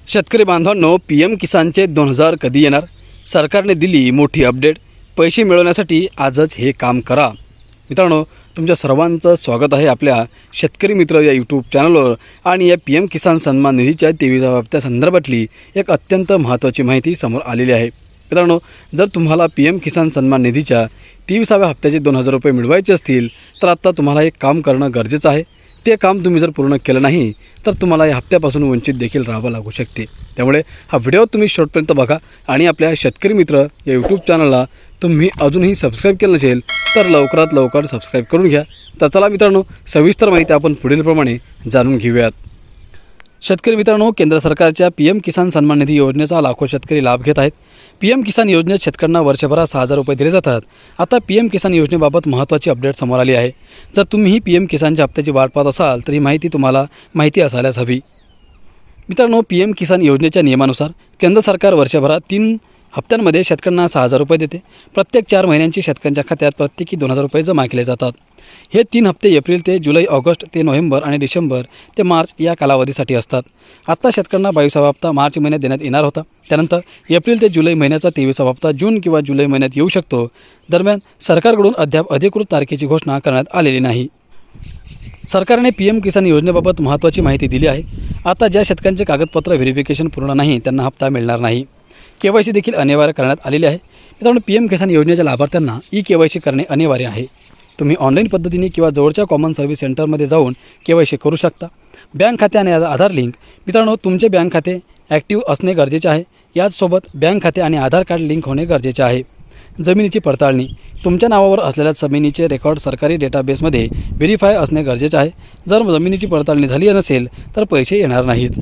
शेतकरी बांधवांनो, PM किसानचे 2000 कधी येणार? सरकारने दिली मोठी अपडेट. पैसे मिळवण्यासाठी आजच हे काम करा. मित्रांनो, तुमच्या सर्वांचं स्वागत आहे आपल्या शेतकरी मित्र या यूट्यूब चॅनलवर. आणि या PM किसान सन्मान निधीच्या 23व्या हप्त्यासंदर्भातली एक अत्यंत महत्त्वाची माहिती समोर आलेली आहे. मित्रांनो, जर तुम्हाला PM किसान सन्मान निधीच्या 23व्या हप्त्याचे 2000 रुपये मिळवायचे असतील तर आता तुम्हाला एक काम करणं गरजेचं आहे. ते काम तुम्ही जर पूर्ण केलं नाही तर तुम्हाला या हप्त्यापासून वंचित देखील राहावं लागू शकते. त्यामुळे हा व्हिडिओ तुम्ही शेवटपर्यंत बघा. आणि आपल्या शेतकरी मित्र या यूट्यूब चॅनलला तुम्ही अजूनही सबस्क्राईब केलं नसेल तर लवकरात लवकर सबस्क्राईब करून घ्या. तर चला मित्रांनो, सविस्तर माहिती आपण पुढीलप्रमाणे जाणून घेऊयात. शेतकरी मित्रांनो, केंद्र सरकारच्या PM किसान सन्मान निधी योजनेचा लाखो शेतकरी लाभ घेत आहेत. PM किसान योजनेत शेतकऱ्यांना वर्षभरात 6000 रुपये दिले जातात. आता PM किसान योजनेबाबत महत्त्वाची अपडेट समोर आली आहे. जर तुम्हीही PM किसानच्या हप्त्याची वाट पाहत असाल तर ही माहिती तुम्हाला माहिती असायलाच हवी. मित्रांनो, PM किसान योजनेच्या नियमानुसार केंद्र सरकार वर्षभरात 3 हप्त्यांमध्ये शेतकऱ्यांना 6000 रुपये देते. प्रत्येक 4 महिन्यांची शेतकऱ्यांच्या खात्यात प्रत्येकी 2000 रुपये जमा केले जातात. हे 3 हप्ते एप्रिल ते जुलै, ऑगस्ट ते नोव्हेंबर आणि डिसेंबर ते मार्च या कालावधीसाठी असतात. आत्ता शेतकऱ्यांना 22वा हप्ता मार्च महिन्यात देण्यात येणार होता. त्यानंतर एप्रिल ते जुलै महिन्याचा 23वा हप्ता जून किंवा जुलै महिन्यात येऊ शकतो. दरम्यान सरकारकडून अद्याप अधिकृत तारखेची घोषणा करण्यात आलेली नाही. सरकारने PM किसान योजनेबाबत महत्त्वाची माहिती दिली आहे. आता ज्या शेतकऱ्यांचे कागदपत्र व्हेरिफिकेशन पूर्ण नाही त्यांना हप्ता मिळणार नाही. KYC देखील अनिवार्य करण्यात आलेली आहे. मित्रांनो, PM किसान योजनेच्या लाभार्थ्यांना KYC करणे अनिवार्य आहे. तुम्ही ऑनलाईन पद्धतीने किंवा जवळच्या कॉमन सर्व्हिस सेंटरमध्ये जाऊन KYC करू शकता. बँक खाते आणि आधार लिंक. मित्रांनो, तुमचे बँक खाते ॲक्टिव्ह असणे गरजेचे आहे. याचसोबत बँक खाते आणि आधार कार्ड लिंक होणे गरजेचे आहे. जमिनीची पडताळणी. तुमच्या नावावर असलेल्या जमिनीचे रेकॉर्ड सरकारी डेटाबेसमध्ये व्हेरीफाय असणे गरजेचे आहे. जर जमिनीची पडताळणी झाली नसेल तर पैसे येणार नाहीत.